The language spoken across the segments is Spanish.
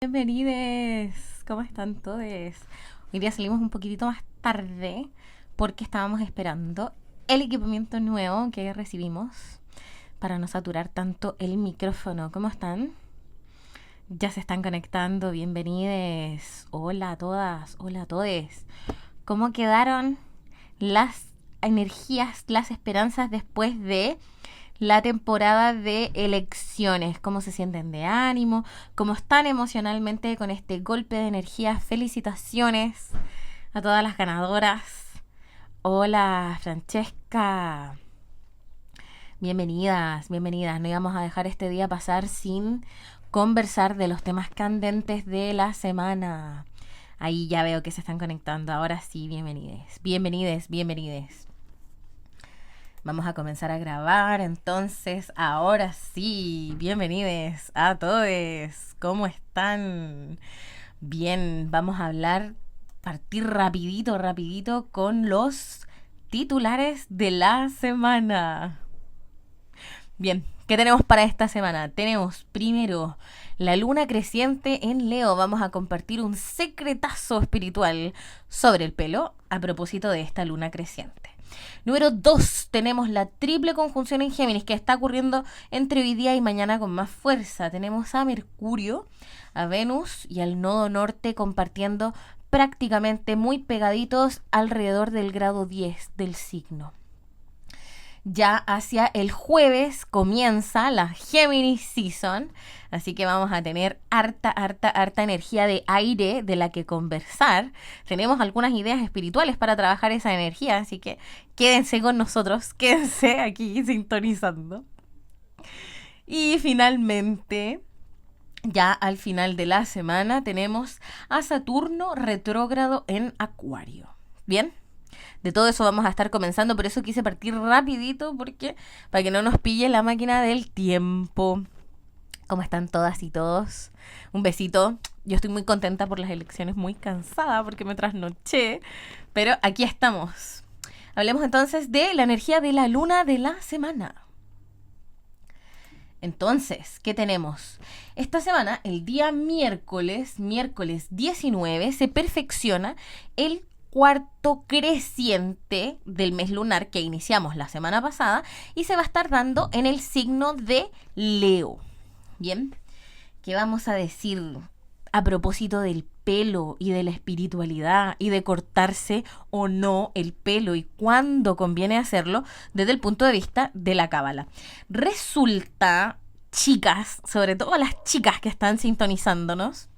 Bienvenidos, ¿cómo están todos? Hoy día salimos un poquitito más tarde porque estábamos esperando el equipamiento nuevo que recibimos para no saturar tanto el micrófono. ¿Cómo están? Ya se están conectando, bienvenidos. Hola a todas, hola a todos. ¿Cómo quedaron las energías, las esperanzas después de la temporada de elecciones? ¿Cómo se sienten de ánimo? ¿Cómo están emocionalmente con este golpe de energía? Felicitaciones a todas las ganadoras. Hola, Francesca. Bienvenidas, bienvenidas. No íbamos a dejar este día pasar sin conversar de los temas candentes de la semana. Ahí ya veo que se están conectando. Ahora sí, bienvenides, bienvenides, bienvenides. Vamos a comenzar a grabar, entonces, ahora sí, bienvenidos a todos, ¿cómo están? Bien, vamos a partir rapidito con los titulares de la semana. Bien, ¿qué tenemos para esta semana? Tenemos primero la luna creciente en Leo. Vamos a compartir un secretazo espiritual sobre el pelo a propósito de esta luna creciente. Número 2, tenemos la triple conjunción en Géminis que está ocurriendo entre hoy día y mañana con más fuerza. Tenemos a Mercurio, a Venus y al nodo norte compartiendo prácticamente muy pegaditos alrededor del grado 10 del signo. Ya hacia el jueves comienza la Gemini Season, así que vamos a tener harta energía de aire de la que conversar. Tenemos algunas ideas espirituales para trabajar esa energía, así que quédense con nosotros, quédense aquí sintonizando. Y finalmente, ya al final de la semana, tenemos a Saturno retrógrado en Acuario. ¿Bien? De todo eso vamos a estar comenzando, por eso quise partir rapidito, porque para que no nos pille la máquina del tiempo. ¿Cómo están todas y todos? Un besito. Yo estoy muy contenta por las elecciones, muy cansada porque me trasnoché, pero aquí estamos. Hablemos entonces de la energía de la luna de la semana. Entonces, ¿qué tenemos? Esta semana, el día miércoles 19, se perfecciona el cuarto creciente del mes lunar que iniciamos la semana pasada y se va a estar dando en el signo de Leo. Bien, ¿qué vamos a decir a propósito del pelo y de la espiritualidad y de cortarse o no el pelo y cuándo conviene hacerlo desde el punto de vista de la cábala? Resulta, chicas, sobre todo las chicas que están sintonizándonos,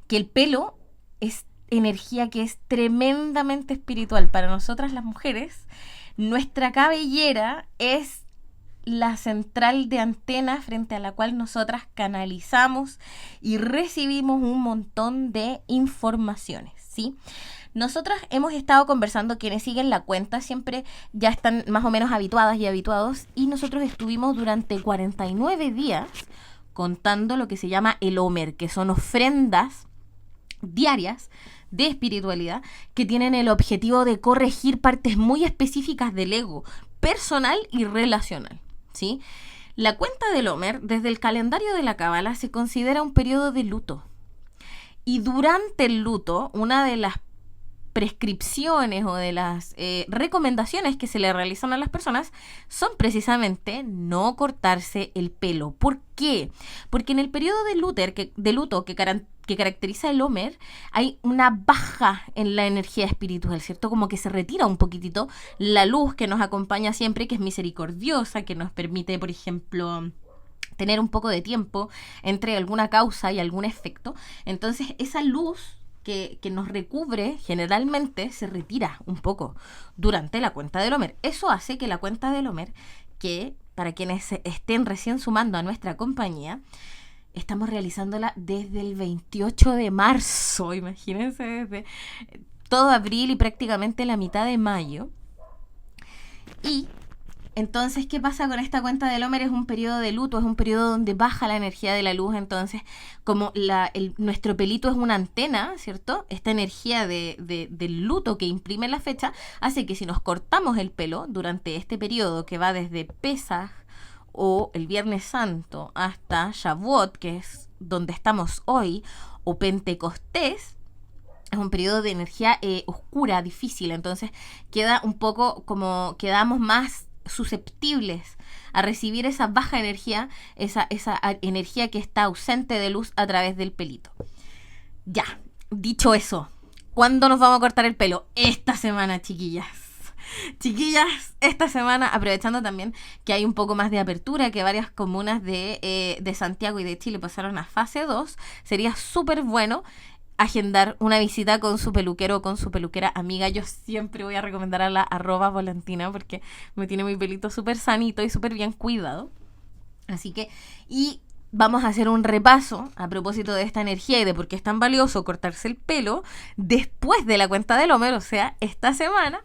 que el pelo es energía que es tremendamente espiritual. Para nosotras las mujeres, nuestra cabellera es la central de antena frente a la cual nosotras canalizamos y recibimos un montón de informaciones, ¿sí? Nosotras hemos estado conversando, quienes siguen la cuenta siempre ya están más o menos habituadas y habituados, y nosotros estuvimos durante 49 días contando lo que se llama el Omer, que son ofrendas diarias de espiritualidad que tienen el objetivo de corregir partes muy específicas del ego personal y relacional, ¿sí? La cuenta del Omer, desde el calendario de la Cábala, se considera un periodo de luto. Y durante el luto, una de las prescripciones o de las recomendaciones que se le realizan a las personas son precisamente no cortarse el pelo. ¿Por qué? Porque en el periodo de luto que caracteriza el Omer, hay una baja en la energía espiritual, ¿cierto? Como que se retira un poquitito la luz que nos acompaña siempre, que es misericordiosa, que nos permite, por ejemplo, tener un poco de tiempo entre alguna causa y algún efecto. Entonces, esa luz que nos recubre generalmente se retira un poco durante la cuenta del Omer. Eso hace que la cuenta del Omer, que para quienes estén recién sumando a nuestra compañía, estamos realizándola desde el 28 de marzo, imagínense, desde todo abril y prácticamente la mitad de mayo. Y entonces, ¿qué pasa con esta cuenta del Omer? Es un periodo de luto, es un periodo donde baja la energía de la luz. Entonces, como nuestro pelito es una antena, ¿cierto? Esta energía del luto que imprime la fecha hace que si nos cortamos el pelo durante este periodo que va desde Pesaj o el Viernes Santo hasta Shavuot, que es donde estamos hoy, o Pentecostés, es un periodo de energía oscura, difícil, entonces queda un poco como quedamos más susceptibles a recibir esa baja energía, esa energía que está ausente de luz a través del pelito. Ya, dicho eso, ¿cuándo nos vamos a cortar el pelo? Esta semana, chiquillas. Chiquillas, esta semana, aprovechando también que hay un poco más de apertura, que varias comunas de Santiago y de Chile pasaron a fase 2, sería súper bueno agendar una visita con su peluquero o con su peluquera amiga. Yo siempre voy a recomendar a la @volantina porque me tiene mi pelito súper sanito y súper bien cuidado. Así que, y vamos a hacer un repaso a propósito de esta energía y de por qué es tan valioso cortarse el pelo después de la cuenta del Homer, o sea, esta semana,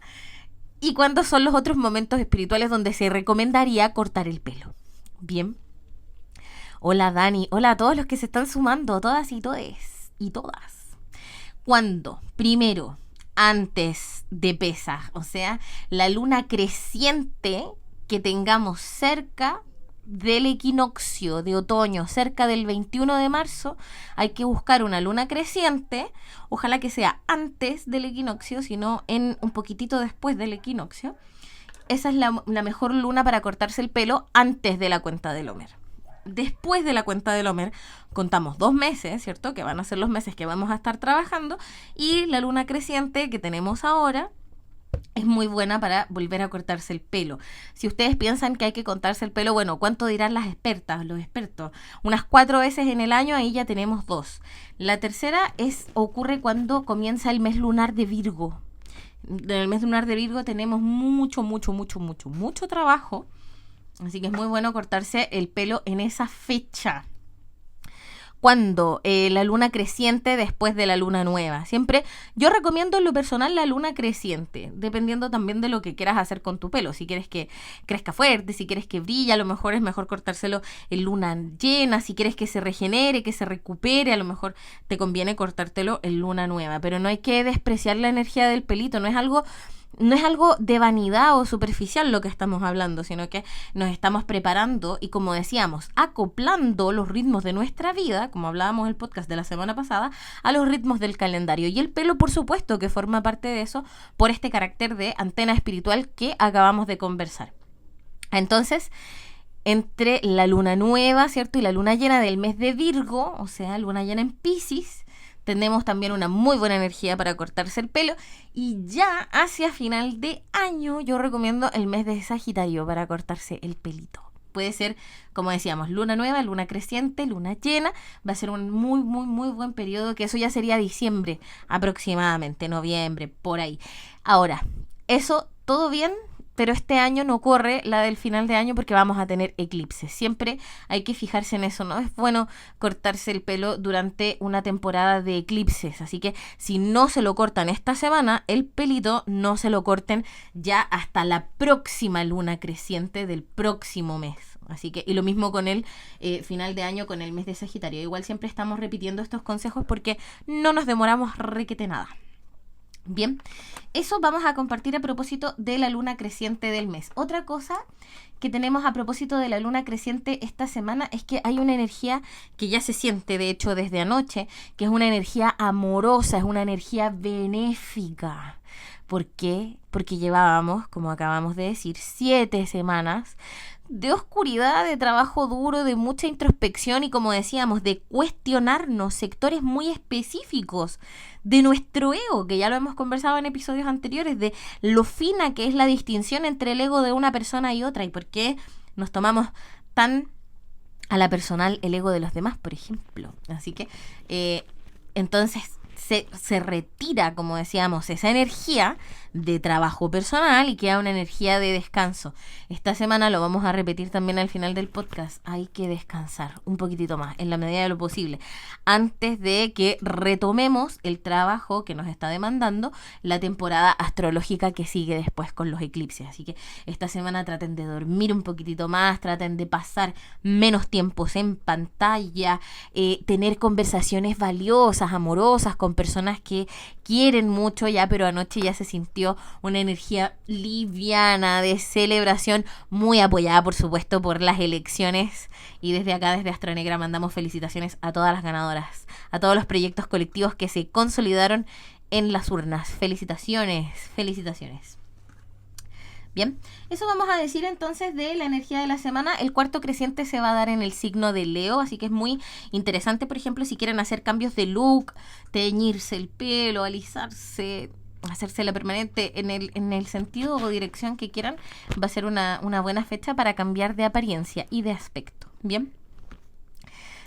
y cuándo son los otros momentos espirituales donde se recomendaría cortar el pelo. Bien. Hola Dani, hola a todos los que se están sumando, todas y todes y todas. ¿Cuándo? Primero, antes de Pesaj, o sea, la luna creciente que tengamos cerca del equinoccio de otoño, cerca del 21 de marzo, hay que buscar una luna creciente, ojalá que sea antes del equinoccio, sino en un poquitito después del equinoccio. Esa es la mejor luna para cortarse el pelo antes de la cuenta del Homer. Después de la cuenta del Homer, contamos 2 meses, ¿cierto? Que van a ser los meses que vamos a estar trabajando. Y la luna creciente que tenemos ahora es muy buena para volver a cortarse el pelo. Si ustedes piensan que hay que cortarse el pelo, bueno, ¿cuánto dirán las expertas, los expertos? Unas 4 veces en el año, ahí ya tenemos 2. La tercera ocurre cuando comienza el mes lunar de Virgo. En el mes lunar de Virgo tenemos mucho trabajo. Así que es muy bueno cortarse el pelo en esa fecha. Cuando la luna creciente después de la luna nueva. Siempre yo recomiendo en lo personal la luna creciente, dependiendo también de lo que quieras hacer con tu pelo. Si quieres que crezca fuerte, si quieres que brille, a lo mejor es mejor cortárselo en luna llena. Si quieres que se regenere, que se recupere, a lo mejor te conviene cortártelo en luna nueva. Pero no hay que despreciar la energía del pelito, no es algo de vanidad o superficial lo que estamos hablando, sino que nos estamos preparando y, como decíamos, acoplando los ritmos de nuestra vida, como hablábamos en el podcast de la semana pasada, a los ritmos del calendario. Y el pelo, por supuesto, que forma parte de eso por este carácter de antena espiritual que acabamos de conversar. Entonces, entre la luna nueva, ¿cierto? Y la luna llena del mes de Virgo, o sea, luna llena en Piscis, tenemos también una muy buena energía para cortarse el pelo. Y ya hacia final de año yo recomiendo el mes de Sagitario para cortarse el pelito. Puede ser, como decíamos, luna nueva, luna creciente, luna llena. Va a ser un muy buen periodo, que eso ya sería diciembre aproximadamente, noviembre, por ahí. Ahora, eso todo bien, pero este año no corre la del final de año porque vamos a tener eclipses. Siempre hay que fijarse en eso, ¿no? Es bueno cortarse el pelo durante una temporada de eclipses. Así que si no se lo cortan esta semana, el pelito no se lo corten ya hasta la próxima luna creciente del próximo mes. Así que, y lo mismo con el final de año, con el mes de Sagitario. Igual siempre estamos repitiendo estos consejos porque no nos demoramos requete nada. Bien, eso vamos a compartir a propósito de la luna creciente del mes. Otra cosa que tenemos a propósito de la luna creciente esta semana es que hay una energía que ya se siente, de hecho, desde anoche, que es una energía amorosa, es una energía benéfica. ¿Por qué? Porque llevábamos, como acabamos de decir, 7 semanas de oscuridad, de trabajo duro, de mucha introspección y, como decíamos, de cuestionarnos sectores muy específicos de nuestro ego, que ya lo hemos conversado en episodios anteriores, de lo fina que es la distinción entre el ego de una persona y otra y por qué nos tomamos tan a la personal el ego de los demás, por ejemplo. Así que, entonces, se retira, como decíamos, esa energía de trabajo personal y queda una energía de descanso. Esta semana lo vamos a repetir también al final del podcast. Hay que descansar un poquitito más, en la medida de lo posible, antes de que retomemos el trabajo que nos está demandando la temporada astrológica que sigue después con los eclipses. Así que esta semana traten de dormir un poquitito más, traten de pasar menos tiempos en pantalla, tener conversaciones valiosas, amorosas con personas que quieren mucho ya, pero anoche ya se sintió una energía liviana de celebración, muy apoyada por supuesto por las elecciones, y desde acá, desde Astronegra, mandamos felicitaciones a todas las ganadoras, a todos los proyectos colectivos que se consolidaron en las urnas. Felicitaciones, felicitaciones. Bien, eso vamos a decir entonces de la energía de la semana. El cuarto creciente se va a dar en el signo de Leo, así que es muy interesante, por ejemplo, si quieren hacer cambios de look, teñirse el pelo, alisarse, hacerse la permanente en el sentido o dirección que quieran, va a ser una buena fecha para cambiar de apariencia y de aspecto. Bien,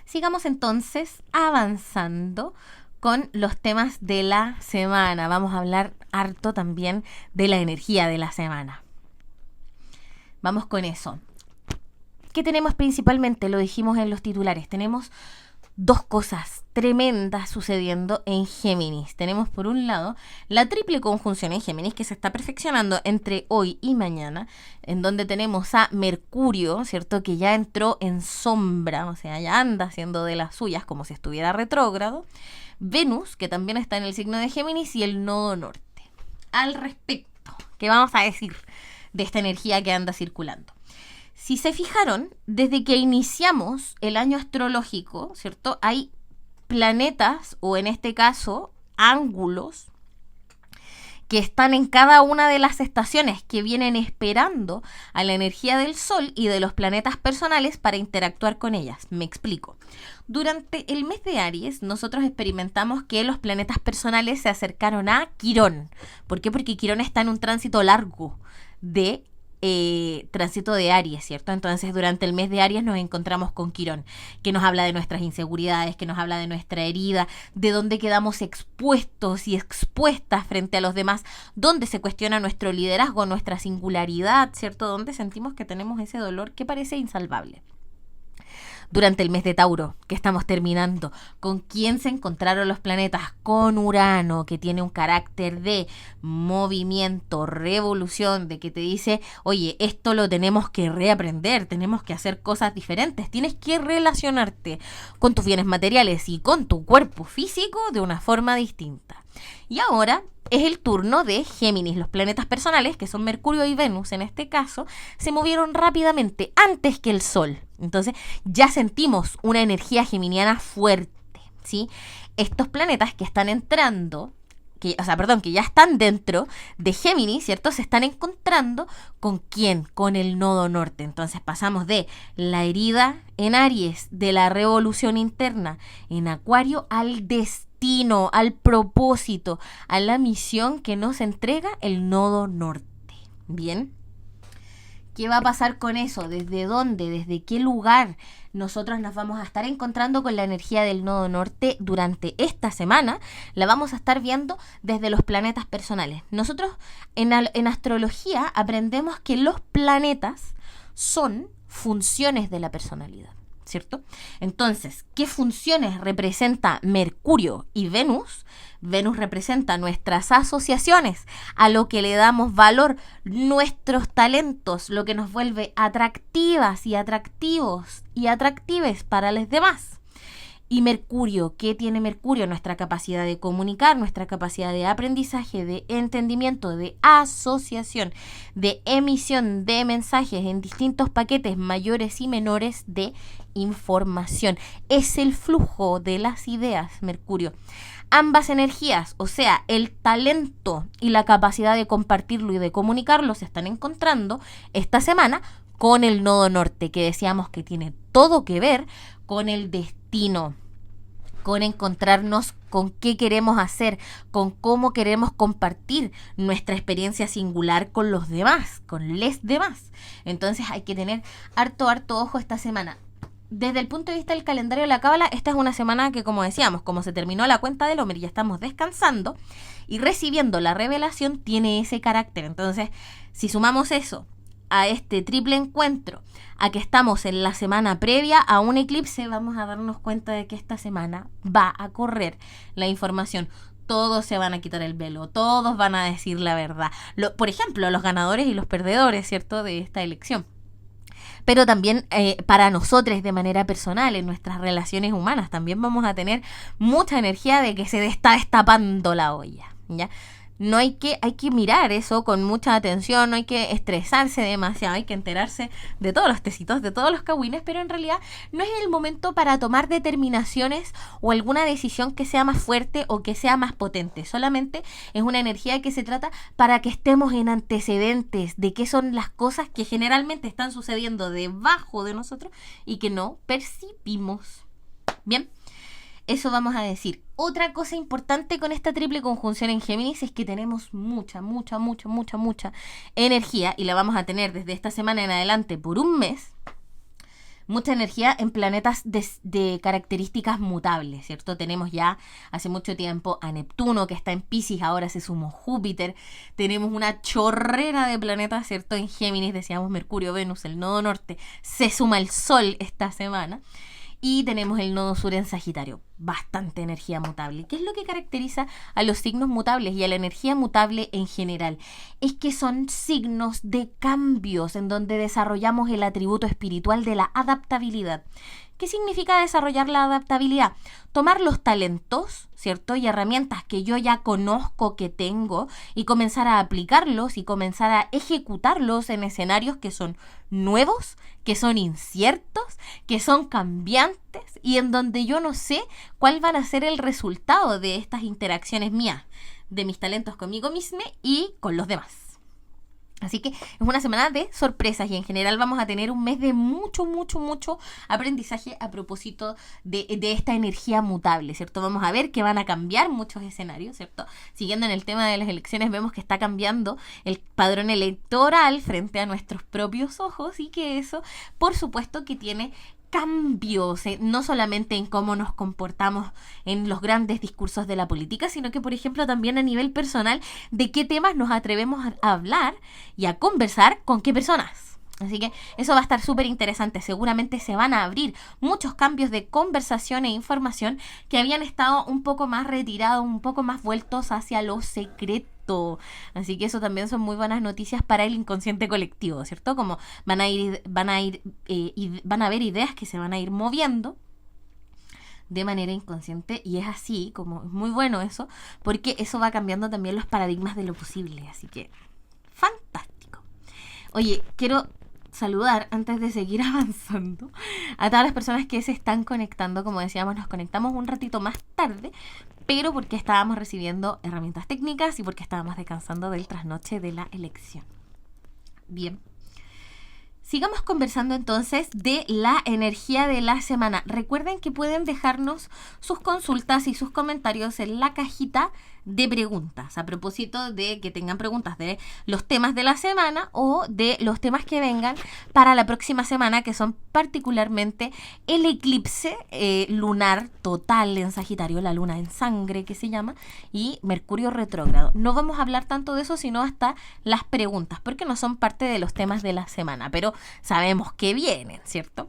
sigamos entonces avanzando con los temas de la semana. Vamos a hablar harto también de la energía de la semana. Vamos con eso. ¿Qué tenemos principalmente? Lo dijimos en los titulares. Tenemos dos cosas tremendas sucediendo en Géminis. Tenemos por un lado la triple conjunción en Géminis que se está perfeccionando entre hoy y mañana, en donde tenemos a Mercurio, ¿cierto? Que ya entró en sombra, o sea, ya anda haciendo de las suyas como si estuviera retrógrado. Venus, que también está en el signo de Géminis, y el nodo norte. Al respecto, ¿qué vamos a decir de esta energía que anda circulando? Si se fijaron, desde que iniciamos el año astrológico, ¿cierto? Hay planetas, o en este caso, ángulos, que están en cada una de las estaciones, que vienen esperando a la energía del Sol y de los planetas personales para interactuar con ellas. Me explico. Durante el mes de Aries, nosotros experimentamos que los planetas personales se acercaron a Quirón. ¿Por qué? Porque Quirón está en un tránsito largo de tránsito de Aries, ¿cierto? Entonces, durante el mes de Aries nos encontramos con Quirón, que nos habla de nuestras inseguridades, que nos habla de nuestra herida, de dónde quedamos expuestos y expuestas frente a los demás, dónde se cuestiona nuestro liderazgo, nuestra singularidad, ¿cierto? Donde sentimos que tenemos ese dolor que parece insalvable. Durante el mes de Tauro, que estamos terminando, ¿con quién se encontraron los planetas? Con Urano, que tiene un carácter de movimiento, revolución, de que te dice, oye, esto lo tenemos que reaprender, tenemos que hacer cosas diferentes, tienes que relacionarte con tus bienes materiales y con tu cuerpo físico de una forma distinta. Y ahora es el turno de Géminis. Los planetas personales, que son Mercurio y Venus en este caso, se movieron rápidamente antes que el Sol. Entonces ya sentimos una energía geminiana fuerte, ¿sí? Estos planetas que están entrando, que ya están dentro de Géminis, ¿cierto? Se están encontrando ¿con quién? Con el nodo norte. Entonces pasamos de la herida en Aries, de la revolución interna en Acuario, al destino, al propósito, a la misión que nos entrega el nodo norte. Bien. ¿Qué va a pasar con eso? ¿Desde dónde? ¿Desde qué lugar? Nosotros nos vamos a estar encontrando con la energía del nodo norte durante esta semana. La vamos a estar viendo desde los planetas personales. Nosotros en astrología aprendemos que los planetas son funciones de la personalidad, ¿cierto? Entonces, ¿qué funciones representa Mercurio y Venus? Venus representa nuestras asociaciones, a lo que le damos valor, nuestros talentos, lo que nos vuelve atractivas y atractivos y atractives para los demás. Y Mercurio, ¿qué tiene Mercurio? Nuestra capacidad de comunicar, nuestra capacidad de aprendizaje, de entendimiento, de asociación, de emisión de mensajes en distintos paquetes mayores y menores de información. Es el flujo de las ideas, Mercurio. Ambas energías, o sea, el talento y la capacidad de compartirlo y de comunicarlo, se están encontrando esta semana con el nodo norte, que decíamos que tiene todo que ver con el destino, con encontrarnos con qué queremos hacer, con cómo queremos compartir nuestra experiencia singular con los demás, con les demás. Entonces hay que tener harto ojo esta semana. Desde el punto de vista del calendario de la cábala, esta es una semana que, como decíamos, como se terminó la cuenta del Homer y ya estamos descansando y recibiendo la revelación, tiene ese carácter. Entonces, si sumamos eso a este triple encuentro, a que estamos en la semana previa a un eclipse, vamos a darnos cuenta de que esta semana va a correr la información. Todos se van a quitar el velo, todos van a decir la verdad. Por ejemplo, los ganadores y los perdedores, ¿cierto?, de esta elección. Pero también para nosotros de manera personal, en nuestras relaciones humanas, también vamos a tener mucha energía de que se está destapando la olla, ¿ya? No hay que mirar eso con mucha atención, no hay que estresarse demasiado, hay que enterarse de todos los tecitos, de todos los cagüines, pero en realidad no es el momento para tomar determinaciones o alguna decisión que sea más fuerte o que sea más potente. Solamente es una energía que se trata para que estemos en antecedentes de qué son las cosas que generalmente están sucediendo debajo de nosotros y que no percibimos. Bien. Eso vamos a decir. Otra cosa importante con esta triple conjunción en Géminis es que tenemos mucha energía y la vamos a tener desde esta semana en adelante por un mes. Mucha energía en planetas de características mutables, ¿cierto? Tenemos ya hace mucho tiempo a Neptuno, que está en Piscis, ahora se sumó Júpiter. Tenemos una chorrera de planetas, ¿cierto? En Géminis, decíamos Mercurio, Venus, el nodo norte. Se suma el Sol esta semana. Y tenemos el nodo sur en Sagitario, bastante energía mutable. ¿Qué es lo que caracteriza a los signos mutables y a la energía mutable en general? Es que son signos de cambios en donde desarrollamos el atributo espiritual de la adaptabilidad. ¿Qué significa desarrollar la adaptabilidad? Tomar los talentos, ¿cierto? Y herramientas que yo ya conozco que tengo y comenzar a aplicarlos y comenzar a ejecutarlos en escenarios que son nuevos, que son inciertos, que son cambiantes y en donde yo no sé cuál van a ser el resultado de estas interacciones mías, de mis talentos conmigo misma y con los demás. Así que es una semana de sorpresas y en general vamos a tener un mes de mucho aprendizaje a propósito de esta energía mutable, ¿cierto? Vamos a ver que van a cambiar muchos escenarios, ¿cierto? Siguiendo en el tema de las elecciones, vemos que está cambiando el padrón electoral frente a nuestros propios ojos y que eso, por supuesto, que tiene cambios, no solamente en cómo nos comportamos en los grandes discursos de la política, sino que, por ejemplo, también a nivel personal, de qué temas nos atrevemos a hablar y a conversar con qué personas. Así que eso va a estar súper interesante. Seguramente se van a abrir muchos cambios de conversación e información que habían estado un poco más retirados, un poco más vueltos hacia lo secreto. Así que eso también son muy buenas noticias para el inconsciente colectivo, ¿cierto? Como van a haber ideas que se van a ir moviendo de manera inconsciente y es así, como es muy bueno eso, porque eso va cambiando también los paradigmas de lo posible. Así que, fantástico. Oye, quiero saludar antes de seguir avanzando a todas las personas que se están conectando. Como decíamos, nos conectamos un ratito más tarde, pero porque estábamos recibiendo herramientas técnicas y porque estábamos descansando del trasnoche de la elección. Bien. Sigamos conversando entonces de la energía de la semana. Recuerden que pueden dejarnos sus consultas y sus comentarios en la cajita de preguntas, a propósito de que tengan preguntas de los temas de la semana o de los temas que vengan para la próxima semana, que son particularmente el eclipse lunar total en Sagitario, la luna en sangre que se llama, y Mercurio retrógrado. No vamos a hablar tanto de eso, sino hasta las preguntas, porque no son parte de los temas de la semana, pero sabemos que vienen, ¿cierto?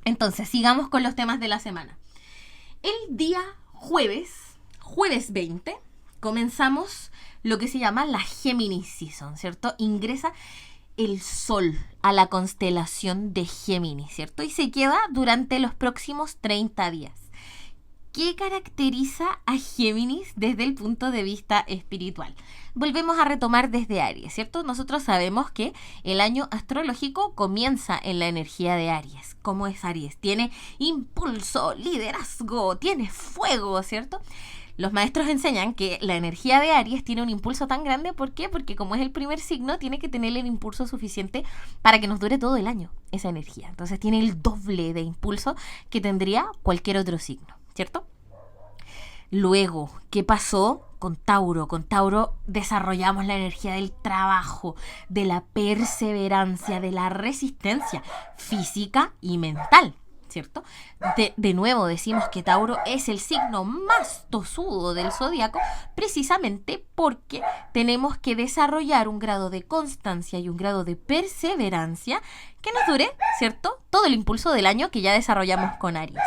Entonces, sigamos con los temas de la semana. El día jueves 20, comenzamos lo que se llama la Géminis Season, ¿cierto? Ingresa el Sol a la constelación de Géminis, ¿cierto? Y se queda durante los próximos 30 días. ¿Qué caracteriza a Géminis desde el punto de vista espiritual? Volvemos a retomar desde Aries, ¿cierto? Nosotros sabemos que el año astrológico comienza en la energía de Aries. ¿Cómo es Aries? Tiene impulso, liderazgo, tiene fuego, ¿cierto? Los maestros enseñan que la energía de Aries tiene un impulso tan grande. ¿Por qué? Porque como es el primer signo, tiene que tener el impulso suficiente para que nos dure todo el año esa energía. Entonces tiene el doble de impulso que tendría cualquier otro signo, ¿cierto? Luego, ¿qué pasó con Tauro? Con Tauro desarrollamos la energía del trabajo, de la perseverancia, de la resistencia física y mental, ¿cierto? De nuevo decimos que Tauro es el signo más tosudo del zodiaco, precisamente porque tenemos que desarrollar un grado de constancia y un grado de perseverancia que nos dure, ¿cierto?, todo el impulso del año que ya desarrollamos con Aries.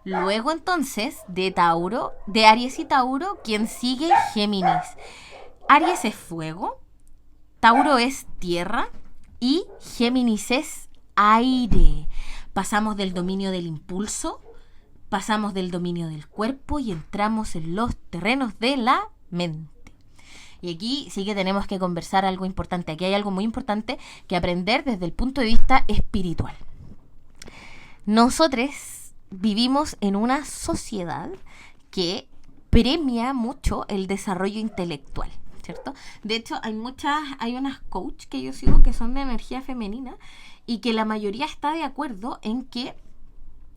Luego entonces de Aries y Tauro, ¿quién sigue? Géminis. Aries es fuego, Tauro es tierra y Géminis es aire. Pasamos del dominio del impulso, pasamos del dominio del cuerpo y entramos en los terrenos de la mente. Y aquí sí que tenemos que conversar algo importante. Aquí hay algo muy importante que aprender desde el punto de vista espiritual. Nosotros vivimos en una sociedad que premia mucho el desarrollo intelectual, ¿cierto? De hecho, hay unas coach que yo sigo que son de energía femenina y que la mayoría está de acuerdo en que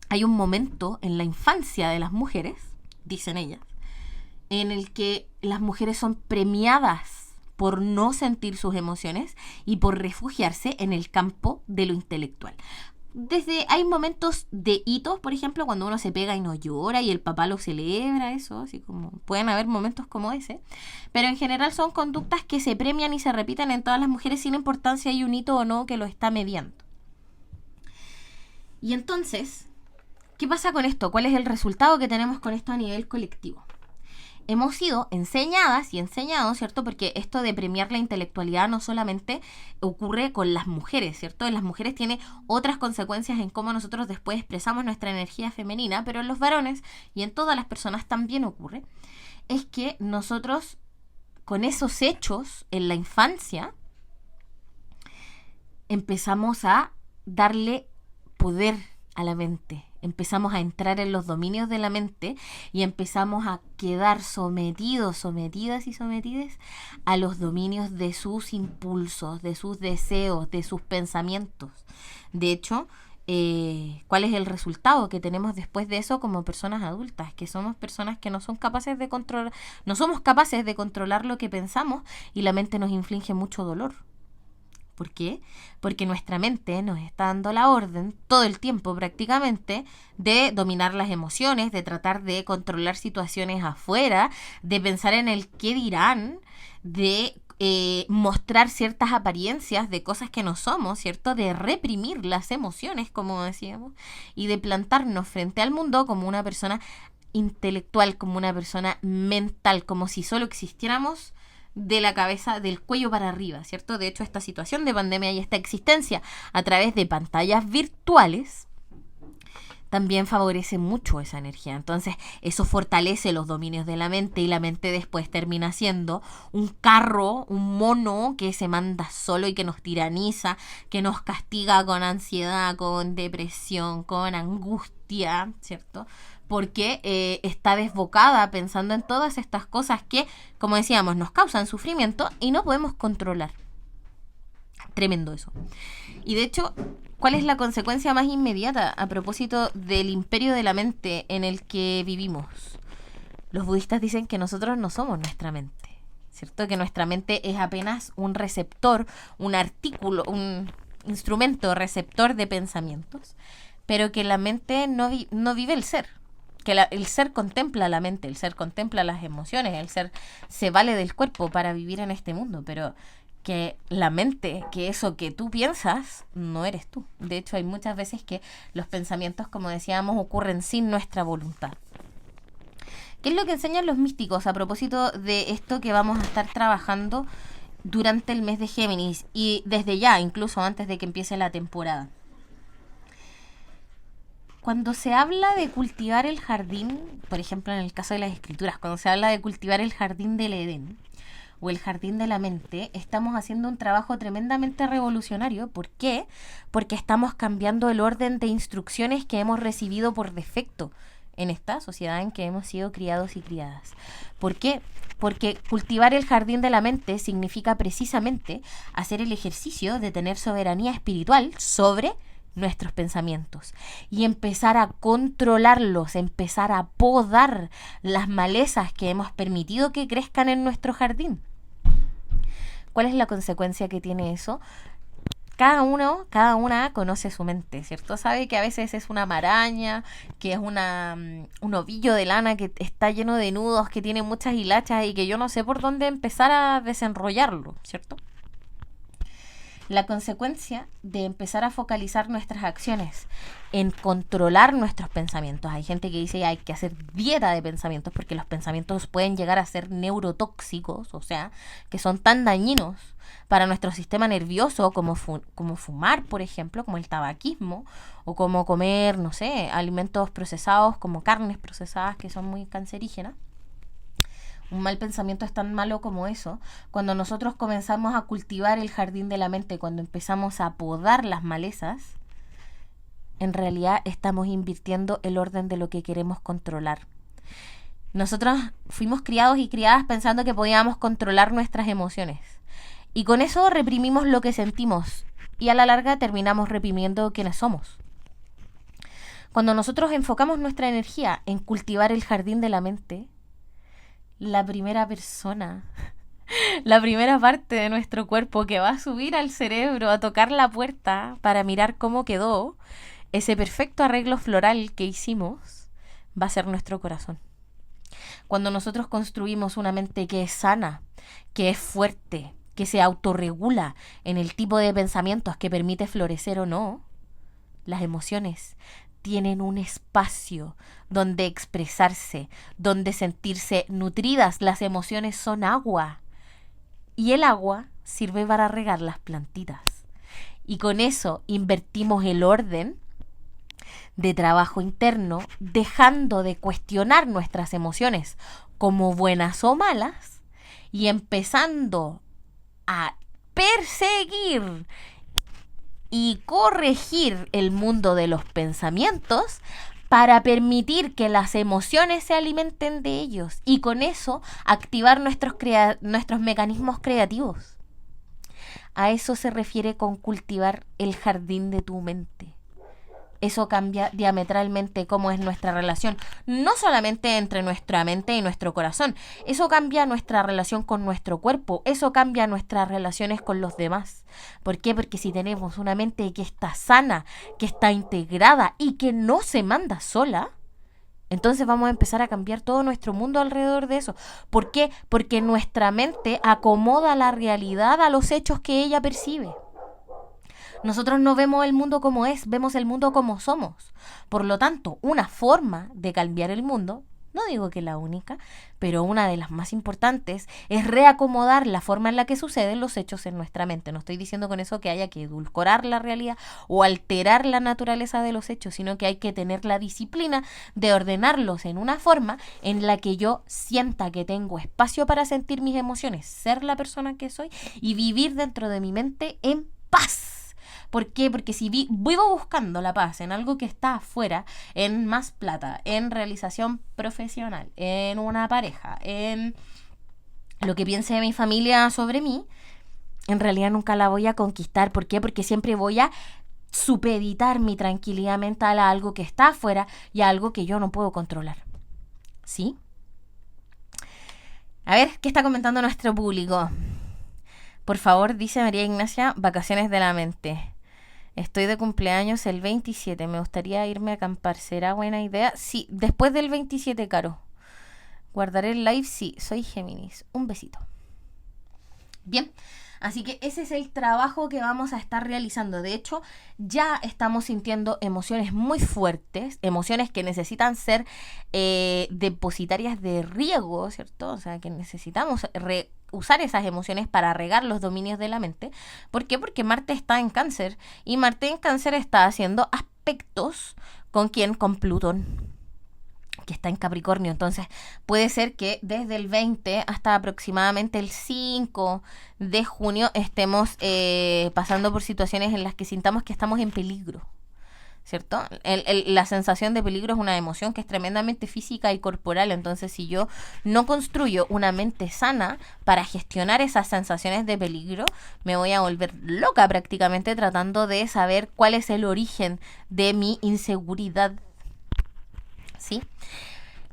hay un momento en la infancia de las mujeres, dicen ellas, en el que las mujeres son premiadas por no sentir sus emociones y por refugiarse en el campo de lo intelectual. Hay momentos de hitos, por ejemplo, cuando uno se pega y no llora y el papá lo celebra, eso, así como pueden haber momentos como ese, pero en general son conductas que se premian y se repiten en todas las mujeres sin importancia si hay un hito o no que lo está mediando. Y entonces, ¿qué pasa con esto? ¿Cuál es el resultado que tenemos con esto a nivel colectivo? Hemos sido enseñadas y enseñados, ¿cierto? Porque esto de premiar la intelectualidad no solamente ocurre con las mujeres, ¿cierto? En las mujeres tiene otras consecuencias en cómo nosotros después expresamos nuestra energía femenina, pero en los varones y en todas las personas también ocurre. Es que nosotros, con esos hechos en la infancia, empezamos a darle poder a la mente. Empezamos a entrar en los dominios de la mente y empezamos a quedar sometidas y sometidas a los dominios de sus impulsos, de sus deseos, de sus pensamientos. De hecho, ¿cuál es el resultado que tenemos después de eso como personas adultas? Que somos personas que no somos capaces de controlar lo que pensamos y la mente nos inflige mucho dolor. ¿Por qué? Porque nuestra mente nos está dando la orden todo el tiempo prácticamente de dominar las emociones, de tratar de controlar situaciones afuera, de pensar en el qué dirán, de mostrar ciertas apariencias de cosas que no somos, ¿cierto? De reprimir las emociones, como decíamos, y de plantarnos frente al mundo como una persona intelectual, como una persona mental, como si solo existiéramos de la cabeza, del cuello para arriba, ¿cierto? De hecho, esta situación de pandemia y esta existencia a través de pantallas virtuales también favorece mucho esa energía. Entonces, eso fortalece los dominios de la mente y la mente después termina siendo un carro, un mono que se manda solo y que nos tiraniza, que nos castiga con ansiedad, con depresión, con angustia, ¿cierto? Porque está desbocada pensando en todas estas cosas que, como decíamos, nos causan sufrimiento y no podemos controlar. Tremendo eso. Y de hecho, ¿cuál es la consecuencia más inmediata a propósito del imperio de la mente en el que vivimos? Los budistas dicen que nosotros no somos nuestra mente, ¿cierto? Que nuestra mente es apenas un receptor, un artículo, un instrumento receptor de pensamientos, pero que la mente no vive el ser. Que el ser contempla la mente, el ser contempla las emociones, el ser se vale del cuerpo para vivir en este mundo, pero que la mente, que eso que tú piensas, no eres tú. De hecho, hay muchas veces que los pensamientos, como decíamos, ocurren sin nuestra voluntad. ¿Qué es lo que enseñan los místicos a propósito de esto que vamos a estar trabajando durante el mes de Géminis y desde ya, incluso antes de que empiece la temporada? Cuando se habla de cultivar el jardín, por ejemplo en el caso de las escrituras, cuando se habla de cultivar el jardín del Edén o el jardín de la mente, estamos haciendo un trabajo tremendamente revolucionario. ¿Por qué? Porque estamos cambiando el orden de instrucciones que hemos recibido por defecto en esta sociedad en que hemos sido criados y criadas. ¿Por qué? Porque cultivar el jardín de la mente significa precisamente hacer el ejercicio de tener soberanía espiritual sobre nuestros pensamientos y empezar a controlarlos, empezar a podar las malezas que hemos permitido que crezcan en nuestro jardín. ¿Cuál es la consecuencia que tiene eso? Cada una conoce su mente, ¿cierto? Sabe que a veces es una maraña, que es un ovillo de lana que está lleno de nudos, que tiene muchas hilachas y que yo no sé por dónde empezar a desenrollarlo, ¿cierto? La consecuencia de empezar a focalizar nuestras acciones en controlar nuestros pensamientos. Hay gente que dice que hay que hacer dieta de pensamientos porque los pensamientos pueden llegar a ser neurotóxicos, o sea, que son tan dañinos para nuestro sistema nervioso, como fumar, por ejemplo, como el tabaquismo, o como comer, no sé, alimentos procesados como carnes procesadas que son muy cancerígenas. Un mal pensamiento es tan malo como eso. Cuando nosotros comenzamos a cultivar el jardín de la mente, cuando empezamos a podar las malezas, en realidad estamos invirtiendo el orden de lo que queremos controlar. Nosotros fuimos criados y criadas pensando que podíamos controlar nuestras emociones. Y con eso reprimimos lo que sentimos. Y a la larga terminamos reprimiendo quienes somos. Cuando nosotros enfocamos nuestra energía en cultivar el jardín de la mente, la primera persona, la primera parte de nuestro cuerpo que va a subir al cerebro, a tocar la puerta para mirar cómo quedó ese perfecto arreglo floral que hicimos, va a ser nuestro corazón. Cuando nosotros construimos una mente que es sana, que es fuerte, que se autorregula en el tipo de pensamientos que permite florecer o no, las emociones tienen un espacio donde expresarse, donde sentirse nutridas. Las emociones son agua y el agua sirve para regar las plantitas. Y con eso invertimos el orden de trabajo interno, dejando de cuestionar nuestras emociones como buenas o malas y empezando a perseguir y corregir el mundo de los pensamientos para permitir que las emociones se alimenten de ellos y con eso activar nuestros mecanismos creativos. A eso se refiere con cultivar el jardín de tu mente. Eso cambia diametralmente cómo es nuestra relación, no solamente entre nuestra mente y nuestro corazón, eso cambia nuestra relación con nuestro cuerpo, eso cambia nuestras relaciones con los demás. ¿Por qué? Porque si tenemos una mente que está sana, que está integrada y que no se manda sola, entonces vamos a empezar a cambiar todo nuestro mundo alrededor de eso. ¿Por qué? Porque nuestra mente acomoda la realidad a los hechos que ella percibe. Nosotros no vemos el mundo como es, vemos el mundo como somos. Por lo tanto, una forma de cambiar el mundo, no digo que la única, pero una de las más importantes, es reacomodar la forma en la que suceden los hechos en nuestra mente. No estoy diciendo con eso que haya que edulcorar la realidad o alterar la naturaleza de los hechos, sino que hay que tener la disciplina de ordenarlos en una forma en la que yo sienta que tengo espacio para sentir mis emociones, ser la persona que soy y vivir dentro de mi mente en paz. ¿Por qué? Porque si vivo buscando la paz en algo que está afuera, en más plata, en realización profesional, en una pareja, en lo que piense mi familia sobre mí, en realidad nunca la voy a conquistar. ¿Por qué? Porque siempre voy a supeditar mi tranquilidad mental a algo que está afuera y a algo que yo no puedo controlar. ¿Sí? A ver, ¿qué está comentando nuestro público? Por favor, dice María Ignacia, vacaciones de la mente. Estoy de cumpleaños el 27. Me gustaría irme a acampar. ¿Será buena idea? Sí, después del 27, Caro. Guardaré el live, sí. Soy Géminis. Un besito. Bien, así que ese es el trabajo que vamos a estar realizando. De hecho, ya estamos sintiendo emociones muy fuertes, emociones que necesitan ser depositarias de riego, ¿cierto? O sea, que necesitamos usar esas emociones para regar los dominios de la mente. ¿Por qué? Porque Marte está en Cáncer y Marte en Cáncer está haciendo aspectos ¿con quién? Con Plutón, que está en Capricornio. Entonces puede ser que desde el 20 hasta aproximadamente el 5 de junio estemos pasando por situaciones en las que sintamos que estamos en peligro, ¿cierto? La sensación de peligro es una emoción que es tremendamente física y corporal. Entonces, si yo no construyo una mente sana para gestionar esas sensaciones de peligro, me voy a volver loca prácticamente tratando de saber cuál es el origen de mi inseguridad. ¿Sí?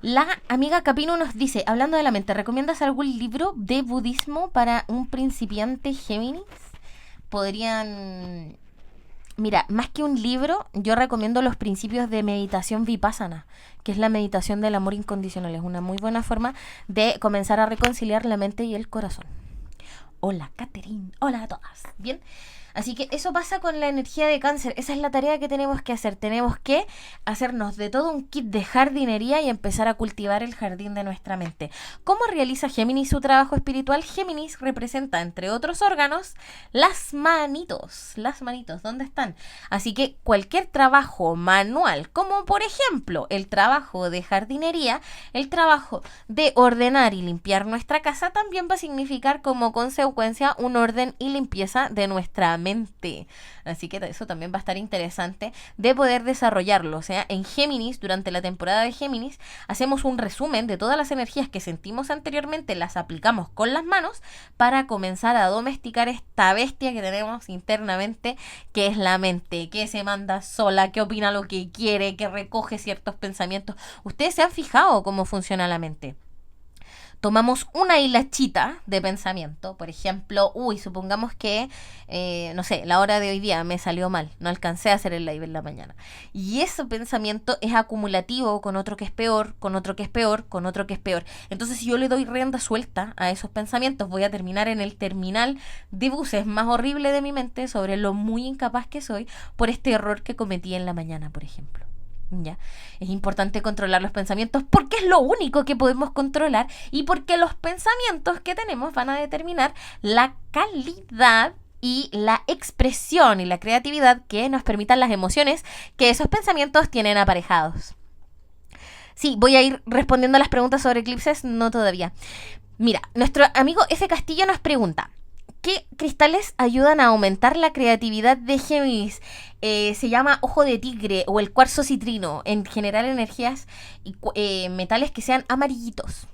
La amiga Capino nos dice, hablando de la mente, ¿recomiendas algún libro de budismo para un principiante Géminis? Podrían... Mira, más que un libro, yo recomiendo los principios de meditación vipassana, que es la meditación del amor incondicional. Es una muy buena forma de comenzar a reconciliar la mente y el corazón. Hola, Catherine. Hola a todas. Bien, Así que eso pasa con la energía de Cáncer. Esa es la tarea que tenemos que hacer. Tenemos que hacernos de todo un kit de jardinería y empezar a cultivar el jardín de nuestra mente. ¿Cómo realiza Géminis su trabajo espiritual? Géminis representa, entre otros órganos, las manitos. Las manitos, ¿dónde están? Así que cualquier trabajo manual, como por ejemplo el trabajo de jardinería, el trabajo de ordenar y limpiar nuestra casa, también va a significar como consecuencia un orden y limpieza de nuestra mente. Así que eso también va a estar interesante de poder desarrollarlo. O sea, en Géminis, durante la temporada de Géminis, hacemos un resumen de todas las energías que sentimos anteriormente, las aplicamos con las manos para comenzar a domesticar esta bestia que tenemos internamente, que es la mente, que se manda sola, que opina lo que quiere, que recoge ciertos pensamientos. ¿Ustedes se han fijado cómo funciona la mente? Tomamos una hilachita de pensamiento, por ejemplo, supongamos que, no sé, la hora de hoy día me salió mal, no alcancé a hacer el live en la mañana. Y ese pensamiento es acumulativo con otro que es peor, con otro que es peor, con otro que es peor. Entonces, si yo le doy rienda suelta a esos pensamientos, voy a terminar en el terminal de buses más horrible de mi mente sobre lo muy incapaz que soy por este error que cometí en la mañana, por ejemplo. ¿Ya? Es importante controlar los pensamientos porque es lo único que podemos controlar y porque los pensamientos que tenemos van a determinar la calidad y la expresión y la creatividad que nos permitan las emociones que esos pensamientos tienen aparejados. Sí, voy a ir respondiendo a las preguntas sobre eclipses, no todavía. Mira, nuestro amigo F. Castillo nos pregunta: ¿qué cristales ayudan a aumentar la creatividad de Géminis? Se llama ojo de tigre o el cuarzo citrino. En general, energías y metales que sean amarillitos.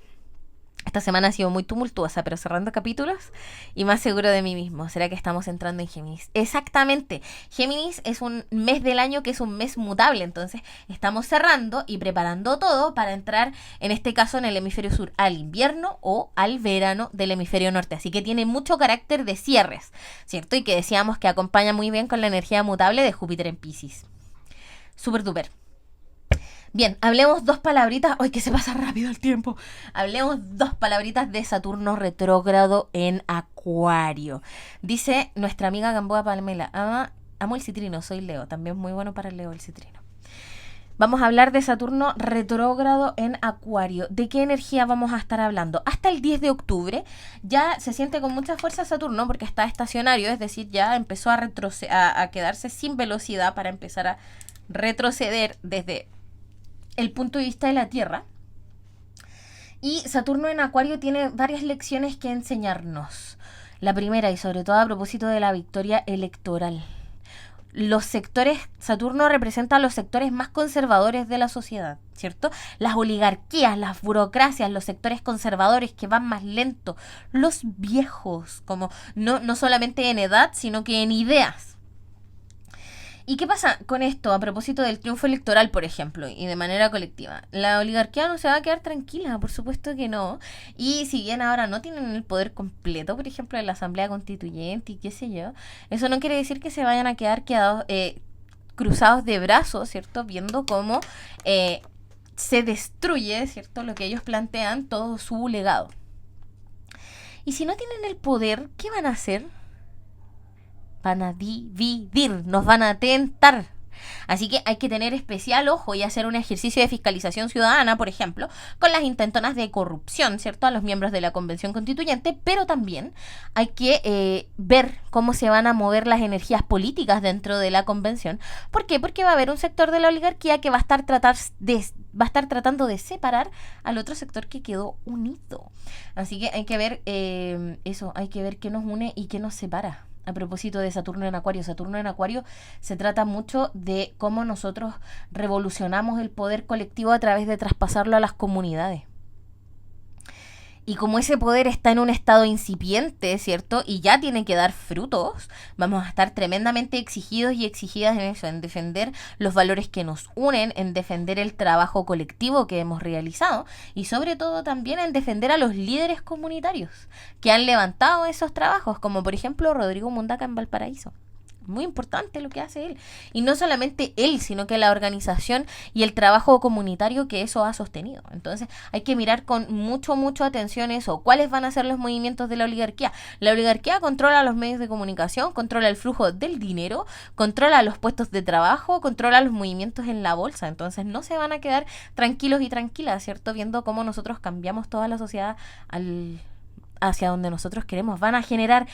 Esta semana ha sido muy tumultuosa, pero cerrando capítulos y más seguro de mí mismo. ¿Será que estamos entrando en Géminis? Exactamente. Géminis es un mes del año que es un mes mutable. Entonces estamos cerrando y preparando todo para entrar, en este caso, en el hemisferio sur, al invierno o al verano del hemisferio norte. Así que tiene mucho carácter de cierres, ¿cierto? Y que decíamos que acompaña muy bien con la energía mutable de Júpiter en Piscis. Súper duper. Bien, hablemos dos palabritas. ¡Ay, que se pasa rápido el tiempo! Hablemos dos palabritas de Saturno retrógrado en Acuario. Dice nuestra amiga Gamboa Palmela: amo el citrino, soy Leo. También muy bueno para el Leo el citrino. Vamos a hablar de Saturno retrógrado en Acuario. ¿De qué energía vamos a estar hablando? Hasta el 10 de octubre ya se siente con mucha fuerza Saturno porque está estacionario, es decir, ya empezó a quedarse sin velocidad para empezar a retroceder desde el punto de vista de la Tierra. Y Saturno en Acuario tiene varias lecciones que enseñarnos. La primera, y sobre todo a propósito de la victoria electoral. Los sectores, Saturno representa a los sectores más conservadores de la sociedad, ¿cierto? Las oligarquías, las burocracias, los sectores conservadores que van más lento, los viejos, como no solamente en edad, sino que en ideas. ¿Y qué pasa con esto a propósito del triunfo electoral, por ejemplo, y de manera colectiva? La oligarquía no se va a quedar tranquila, por supuesto que no. Y si bien ahora no tienen el poder completo, por ejemplo, en la Asamblea Constituyente y qué sé yo, eso no quiere decir que se vayan a quedar cruzados de brazos, ¿cierto? Viendo cómo se destruye, ¿cierto? Lo que ellos plantean, todo su legado. Y si no tienen el poder, ¿qué van a hacer? Van a dividir, nos van a tentar. Así que hay que tener especial ojo y hacer un ejercicio de fiscalización ciudadana, por ejemplo, con las intentonas de corrupción, ¿cierto?, a los miembros de la Convención Constituyente, pero también hay que ver cómo se van a mover las energías políticas dentro de la Convención. ¿Por qué? Porque va a haber un sector de la oligarquía que va a estar tratando de separar al otro sector que quedó unido. Así que hay que ver eso, hay que ver qué nos une y qué nos separa. A propósito de Saturno en Acuario se trata mucho de cómo nosotros revolucionamos el poder colectivo a través de traspasarlo a las comunidades. Y como ese poder está en un estado incipiente, ¿cierto? Y ya tiene que dar frutos, vamos a estar tremendamente exigidos y exigidas en eso, en defender los valores que nos unen, en defender el trabajo colectivo que hemos realizado y sobre todo también en defender a los líderes comunitarios que han levantado esos trabajos, como por ejemplo Rodrigo Mundaca en Valparaíso. Muy importante lo que hace él. Y no solamente él, sino que la organización y el trabajo comunitario que eso ha sostenido. Entonces hay que mirar con mucha atención eso. ¿Cuáles van a ser los movimientos de la oligarquía? La oligarquía controla los medios de comunicación, controla el flujo del dinero, controla los puestos de trabajo, controla los movimientos en la bolsa. Entonces no se van a quedar tranquilos y tranquilas, ¿cierto? Viendo cómo nosotros cambiamos toda la sociedad hacia donde nosotros queremos. Van a generar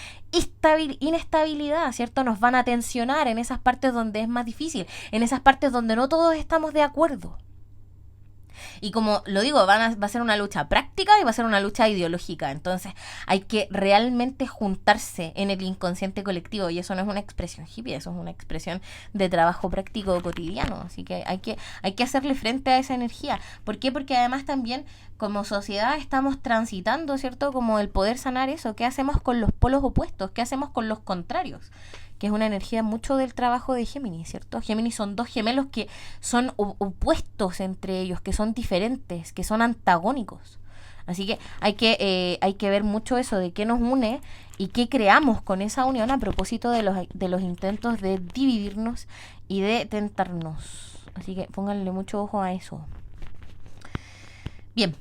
inestabilidad, ¿cierto? Nos van a tensionar en esas partes donde es más difícil, en esas partes donde no todos estamos de acuerdo. Y como lo digo, va a ser una lucha práctica y va a ser una lucha ideológica. Entonces hay que realmente juntarse en el inconsciente colectivo. Y eso no es una expresión hippie, eso es una expresión de trabajo práctico cotidiano. Así que hay que hacerle frente a esa energía. ¿Por qué? Porque además también como sociedad estamos transitando, ¿cierto? Como el poder sanar eso. ¿Qué hacemos con los polos opuestos? ¿Qué hacemos con los contrarios? Que es una energía mucho del trabajo de Géminis, ¿cierto? Géminis son dos gemelos que son opuestos entre ellos, que son diferentes, que son antagónicos. Así que hay que ver mucho eso de qué nos une y qué creamos con esa unión a propósito de los intentos de dividirnos y de tentarnos. Así que pónganle mucho ojo a eso. Bien.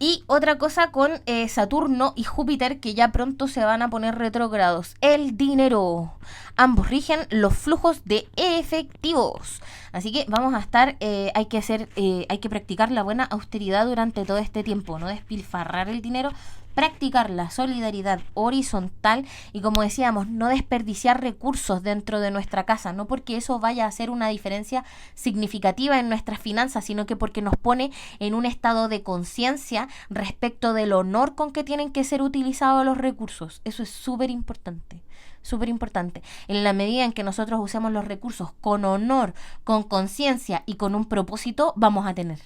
Y otra cosa con Saturno y Júpiter que ya pronto se van a poner retrógrados. El dinero. Ambos rigen los flujos de efectivos. Así que vamos a estar, hay que practicar la buena austeridad durante todo este tiempo. No despilfarrar el dinero, practicar la solidaridad horizontal y, como decíamos, no desperdiciar recursos dentro de nuestra casa, no porque eso vaya a hacer una diferencia significativa en nuestras finanzas, sino que porque nos pone en un estado de conciencia respecto del honor con que tienen que ser utilizados los recursos. Eso es súper importante. Súper importante. En la medida en que nosotros usemos los recursos con honor, con conciencia y con un propósito, vamos a tener.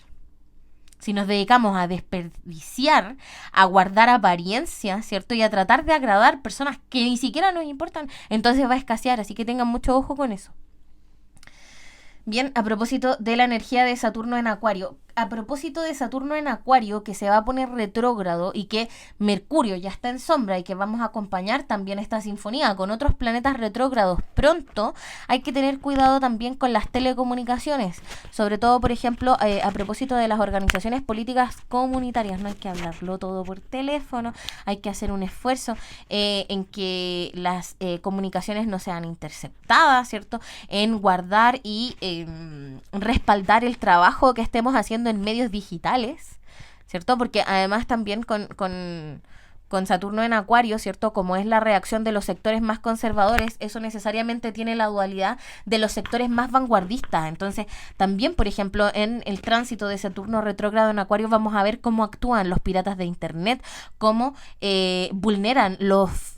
Si nos dedicamos a desperdiciar, a guardar apariencia, ¿cierto? Y a tratar de agradar personas que ni siquiera nos importan, entonces va a escasear, así que tengan mucho ojo con eso. Bien, a propósito de la energía de Saturno en Acuario, que se va a poner retrógrado y que Mercurio ya está en sombra y que vamos a acompañar también esta sinfonía con otros planetas retrógrados pronto, hay que tener cuidado también con las telecomunicaciones, sobre todo, por ejemplo, a propósito de las organizaciones políticas comunitarias. No hay que hablarlo todo por teléfono, hay que hacer un esfuerzo en que las comunicaciones no sean interceptadas, ¿cierto? En guardar y respaldar el trabajo que estemos haciendo en medios digitales, ¿cierto? Porque además también con Saturno en Acuario, ¿cierto? Como es la reacción de los sectores más conservadores, eso necesariamente tiene la dualidad de los sectores más vanguardistas. Entonces, también, por ejemplo, en el tránsito de Saturno retrógrado en Acuario vamos a ver cómo actúan los piratas de Internet, cómo vulneran los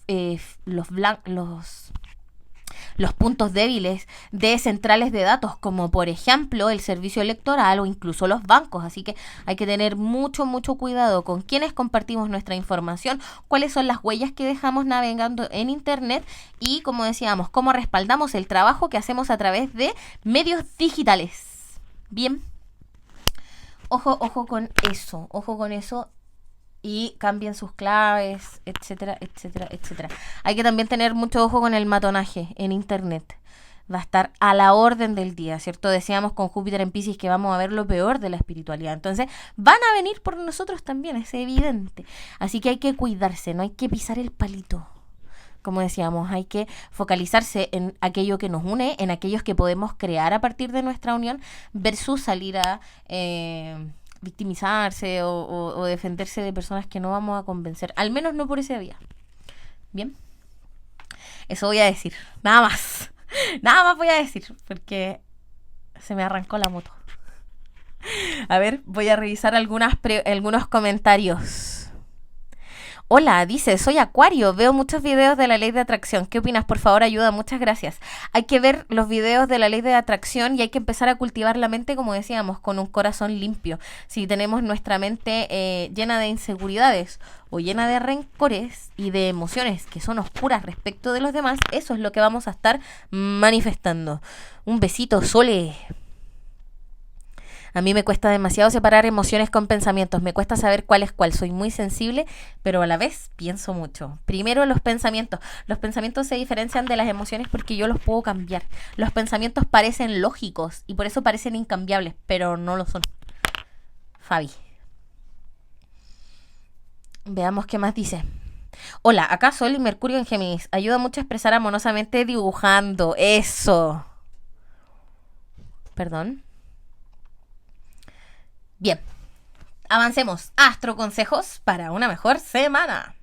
puntos débiles de centrales de datos, como por ejemplo el servicio electoral o incluso los bancos. Así que hay que tener mucho cuidado con quiénes compartimos nuestra información, cuáles son las huellas que dejamos navegando en Internet y, como decíamos, cómo respaldamos el trabajo que hacemos a través de medios digitales. Bien, ojo con eso. Y cambien sus claves, etcétera. Hay que también tener mucho ojo con el matonaje en Internet. Va a estar a la orden del día, ¿cierto? Decíamos con Júpiter en Piscis que vamos a ver lo peor de la espiritualidad. Entonces, van a venir por nosotros también, es evidente. Así que hay que cuidarse, no hay que pisar el palito. Como decíamos, hay que focalizarse en aquello que nos une, en aquellos que podemos crear a partir de nuestra unión, versus salir a victimizarse o defenderse de personas que no vamos a convencer, al menos no por esa vía. Bien, eso voy a decir, nada más voy a decir, porque se me arrancó la moto. A ver, voy a revisar algunos comentarios. Hola, dice, soy Acuario, veo muchos videos de la ley de atracción. ¿Qué opinas? Por favor, ayuda, muchas gracias. Hay que ver los videos de la ley de atracción y hay que empezar a cultivar la mente, como decíamos, con un corazón limpio. Si tenemos nuestra mente llena de inseguridades o llena de rencores y de emociones que son oscuras respecto de los demás, eso es lo que vamos a estar manifestando. Un besito, Sole. A mí me cuesta demasiado separar emociones con pensamientos, me cuesta saber cuál es cuál. Soy muy sensible, pero a la vez pienso mucho. Primero los pensamientos. Los pensamientos se diferencian de las emociones porque yo los puedo cambiar. Los pensamientos parecen lógicos y por eso parecen incambiables, pero no lo son. Fabi. Veamos qué más dice. Hola, acá Sol y Mercurio en Géminis. Ayuda mucho a expresar amorosamente dibujando. Eso. Perdón. Bien. Avancemos. Astro consejos para una mejor semana.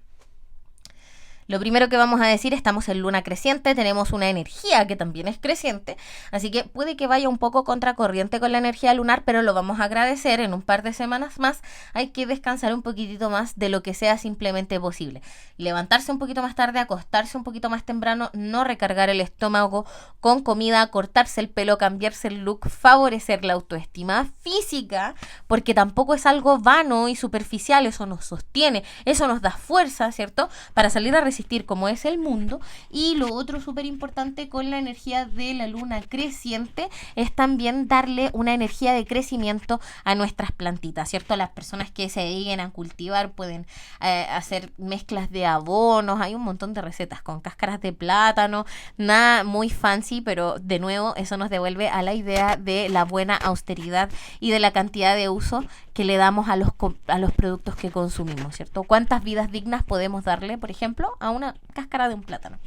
Lo primero que vamos a decir, estamos en luna creciente, tenemos una energía que también es creciente, así que puede que vaya un poco contracorriente con la energía lunar, pero lo vamos a agradecer en un par de semanas más. Hay que descansar un poquitito más de lo que sea simplemente posible. Levantarse un poquito más tarde, acostarse un poquito más temprano, no recargar el estómago con comida, cortarse el pelo, cambiarse el look, favorecer la autoestima física, porque tampoco es algo vano y superficial, eso nos sostiene, eso nos da fuerza, ¿cierto? Para salir a resistir como es el mundo. Y lo otro súper importante con la energía de la luna creciente es también darle una energía de crecimiento a nuestras plantitas, ¿cierto? Las personas que se dediquen a cultivar pueden hacer mezclas de abonos, hay un montón de recetas con cáscaras de plátano, nada muy fancy, pero de nuevo eso nos devuelve a la idea de la buena austeridad y de la cantidad de uso que le damos a los productos que consumimos, ¿cierto? ¿Cuántas vidas dignas podemos darle, por ejemplo, a una cáscara de un plátano?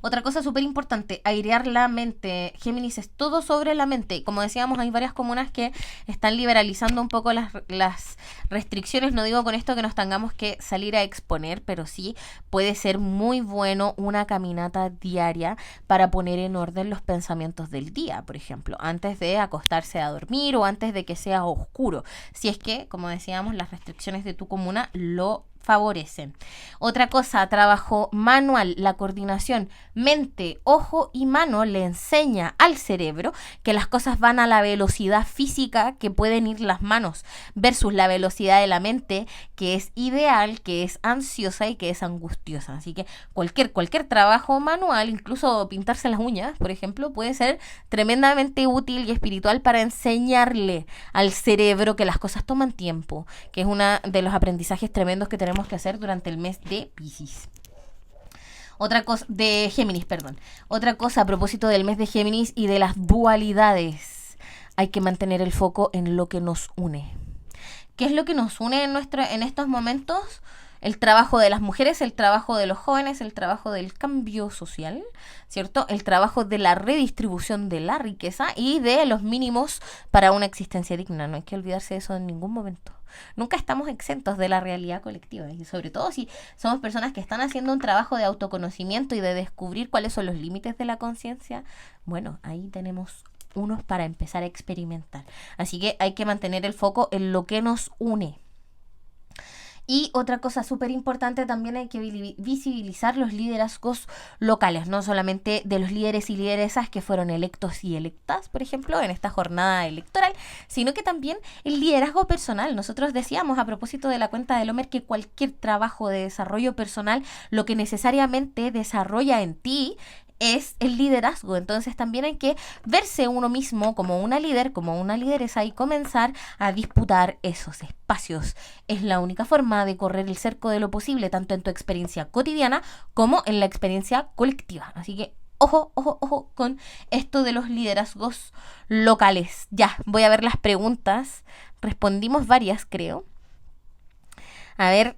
Otra cosa súper importante, airear la mente. Géminis es todo sobre la mente. Como decíamos, hay varias comunas que están liberalizando un poco las restricciones. No digo con esto que nos tengamos que salir a exponer, pero sí puede ser muy bueno una caminata diaria para poner en orden los pensamientos del día, por ejemplo, antes de acostarse a dormir o antes de que sea oscuro. Si es que, como decíamos, las restricciones de tu comuna lo favorecen. Otra cosa, trabajo manual, la coordinación mente, ojo y mano le enseña al cerebro que las cosas van a la velocidad física que pueden ir las manos versus la velocidad de la mente, que es ideal, que es ansiosa y que es angustiosa. Así que cualquier trabajo manual, incluso pintarse las uñas, por ejemplo, puede ser tremendamente útil y espiritual para enseñarle al cerebro que las cosas toman tiempo, que es uno de los aprendizajes tremendos que tenemos que hacer durante el mes de Piscis. Otra cosa, de Géminis, perdón. Otra cosa a propósito del mes de Géminis y de las dualidades. Hay que mantener el foco en lo que nos une. ¿Qué es lo que nos une en estos momentos? El trabajo de las mujeres, el trabajo de los jóvenes, el trabajo del cambio social, ¿cierto? El trabajo de la redistribución de la riqueza y de los mínimos para una existencia digna. No hay que olvidarse de eso en ningún momento. Nunca estamos exentos de la realidad colectiva y sobre todo si somos personas que están haciendo un trabajo de autoconocimiento y de descubrir cuáles son los límites de la conciencia. Bueno, ahí tenemos unos para empezar a experimentar. Así que hay que mantener el foco en lo que nos une. Y otra cosa súper importante, también hay que visibilizar los liderazgos locales, no solamente de los líderes y lideresas que fueron electos y electas, por ejemplo, en esta jornada electoral, sino que también el liderazgo personal. Nosotros decíamos a propósito de la cuenta del Homer que cualquier trabajo de desarrollo personal, lo que necesariamente desarrolla en ti es el liderazgo. Entonces también hay que verse uno mismo como una líder, como una lideresa y comenzar a disputar esos espacios. Es la única forma de correr el cerco de lo posible, tanto en tu experiencia cotidiana como en la experiencia colectiva. Así que ojo con esto de los liderazgos locales. Ya, voy a ver las preguntas. Respondimos varias, creo. A ver,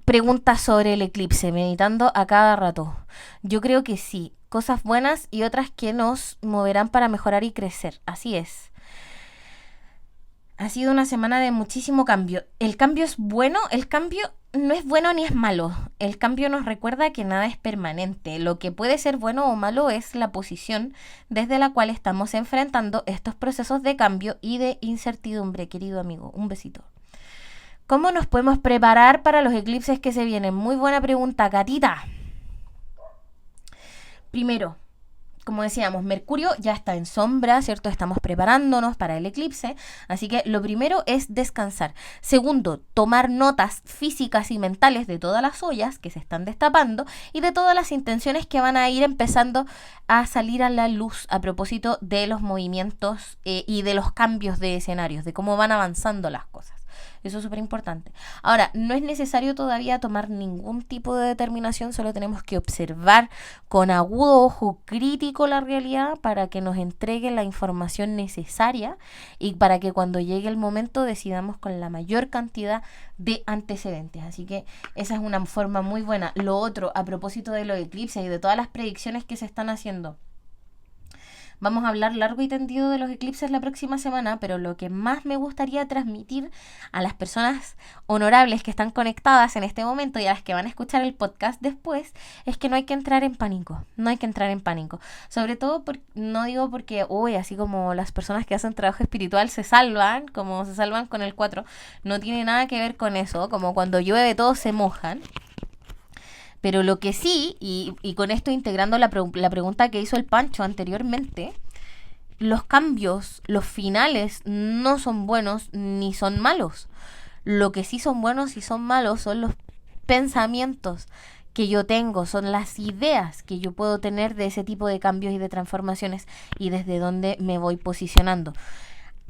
preguntas sobre el eclipse, meditando a cada rato. Yo creo que sí. Cosas buenas y otras que nos moverán para mejorar y crecer. Así es. Ha sido una semana de muchísimo cambio. El cambio es bueno, el cambio no es bueno ni es malo. El cambio nos recuerda que nada es permanente. Lo que puede ser bueno o malo es la posición desde la cual estamos enfrentando estos procesos de cambio y de incertidumbre, querido amigo. Un besito. ¿Cómo nos podemos preparar para los eclipses que se vienen? Muy buena pregunta, Catita. Primero, como decíamos, Mercurio ya está en sombra, ¿cierto? Estamos preparándonos para el eclipse, así que lo primero es descansar. Segundo, tomar notas físicas y mentales de todas las ollas que se están destapando y de todas las intenciones que van a ir empezando a salir a la luz a propósito de los movimientos y de los cambios de escenarios, de cómo van avanzando las cosas. Eso es súper importante. Ahora, no es necesario todavía tomar ningún tipo de determinación, solo tenemos que observar con agudo ojo crítico la realidad para que nos entregue la información necesaria y para que cuando llegue el momento decidamos con la mayor cantidad de antecedentes. Así que esa es una forma muy buena. Lo otro, a propósito de los eclipses y de todas las predicciones que se están haciendo, vamos a hablar largo y tendido de los eclipses la próxima semana, pero lo que más me gustaría transmitir a las personas honorables que están conectadas en este momento y a las que van a escuchar el podcast después, es que no hay que entrar en pánico. No hay que entrar en pánico. Sobre todo, no digo porque, así como las personas que hacen trabajo espiritual se salvan, como se salvan con el 4, no tiene nada que ver con eso, como cuando llueve todos se mojan. Pero lo que sí, y con esto integrando la pregunta que hizo el Pancho anteriormente, los cambios, los finales no son buenos ni son malos. Lo que sí son buenos y son malos son los pensamientos que yo tengo, son las ideas que yo puedo tener de ese tipo de cambios y de transformaciones y desde dónde me voy posicionando.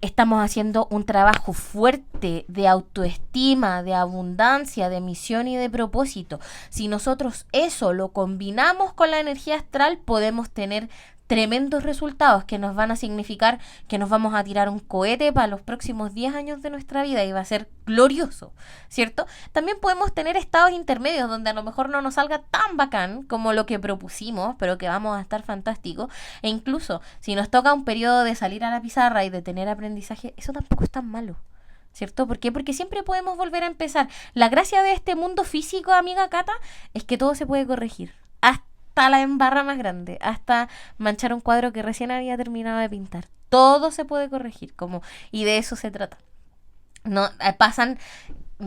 Estamos haciendo un trabajo fuerte de autoestima, de abundancia, de misión y de propósito. Si nosotros eso lo combinamos con la energía astral, podemos tener tremendos resultados que nos van a significar que nos vamos a tirar un cohete para los próximos 10 años de nuestra vida y va a ser glorioso, ¿cierto? También podemos tener estados intermedios donde a lo mejor no nos salga tan bacán como lo que propusimos, pero que vamos a estar fantásticos. E incluso si nos toca un periodo de salir a la pizarra y de tener aprendizaje, eso tampoco es tan malo, ¿cierto? ¿Por qué? Porque siempre podemos volver a empezar. La gracia de este mundo físico, amiga Cata, es que todo se puede corregir. Hasta la embarra más grande, hasta manchar un cuadro que recién había terminado de pintar. Todo se puede corregir, y de eso se trata. No pasan,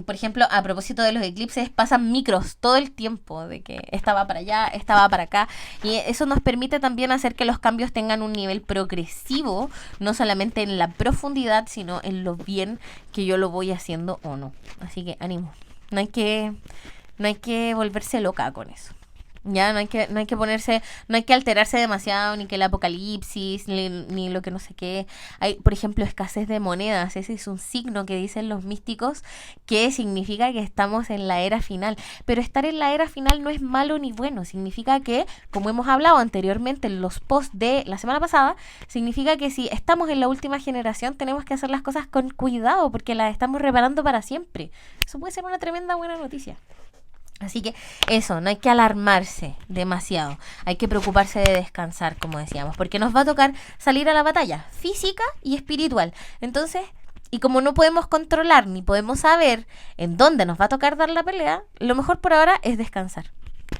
por ejemplo, a propósito de los eclipses, pasan micros todo el tiempo, de que estaba para allá, estaba para acá, y eso nos permite también hacer que los cambios tengan un nivel progresivo, no solamente en la profundidad, sino en lo bien que yo lo voy haciendo o no. Así que ánimo, no hay que volverse loca con eso. Ya no hay que ponerse, no hay que alterarse demasiado, ni que el apocalipsis, ni lo que no sé qué. Hay, por ejemplo, escasez de monedas. Ese es un signo que dicen los místicos que significa que estamos en la era final. Pero estar en la era final no es malo ni bueno. Significa que, como hemos hablado anteriormente en los posts de la semana pasada, significa que si estamos en la última generación tenemos que hacer las cosas con cuidado porque las estamos reparando para siempre. Eso puede ser una tremenda buena noticia. Así que eso, no hay que alarmarse demasiado, hay que preocuparse de descansar, como decíamos, porque nos va a tocar salir a la batalla física y espiritual. Entonces, y como no podemos controlar ni podemos saber en dónde nos va a tocar dar la pelea, lo mejor por ahora es descansar,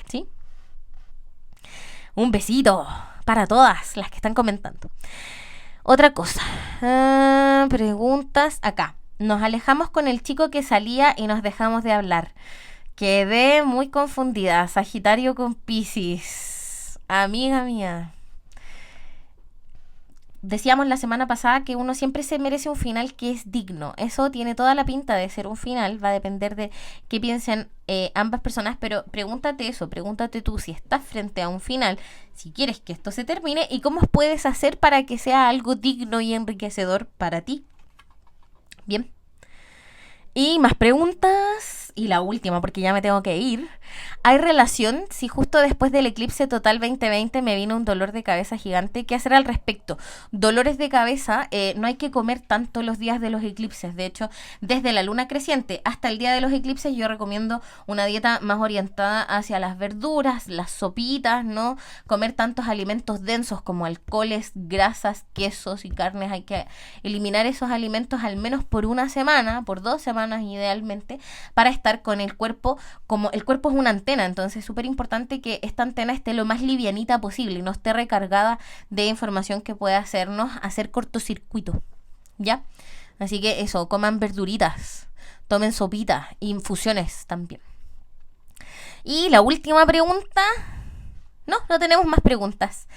¿sí? Un besito para todas las que están comentando. Otra cosa, preguntas acá. Nos alejamos con el chico que salía y nos dejamos de hablar. Quedé muy confundida. Sagitario con Piscis. Amiga mía. Decíamos la semana pasada que uno siempre se merece un final que es digno. Eso tiene toda la pinta de ser un final. Va a depender de qué piensen ambas personas. Pero pregúntate eso. Pregúntate tú si estás frente a un final. Si quieres que esto se termine. Y cómo puedes hacer para que sea algo digno y enriquecedor para ti. Bien. Y más preguntas. Y la última, porque ya me tengo que ir. ¿Hay relación si justo después del eclipse total 2020 me vino un dolor de cabeza gigante? ¿Qué hacer al respecto? Dolores de cabeza, no hay que comer tanto los días de los eclipses. De hecho, desde la luna creciente hasta el día de los eclipses yo recomiendo una dieta más orientada hacia las verduras, las sopitas, ¿no? Comer tantos alimentos densos como alcoholes, grasas, quesos y carnes. Hay que eliminar esos alimentos al menos por una semana, por 2 semanas idealmente, para estar con el cuerpo, como el cuerpo es una antena, entonces es súper importante que esta antena esté lo más livianita posible y no esté recargada de información que pueda hacernos hacer cortocircuito, ¿ya? Así que eso, coman verduritas, tomen sopitas, infusiones también. Y la última pregunta, No tenemos más preguntas.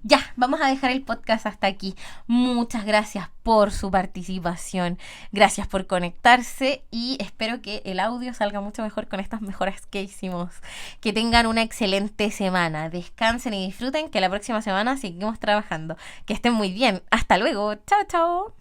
Ya, vamos a dejar el podcast hasta aquí. Muchas gracias por su participación. Gracias por conectarse y espero que el audio salga mucho mejor con estas mejoras que hicimos. Que tengan una excelente semana. Descansen y disfruten, que la próxima semana seguimos trabajando. Que estén muy bien. Hasta luego. Chao, chao.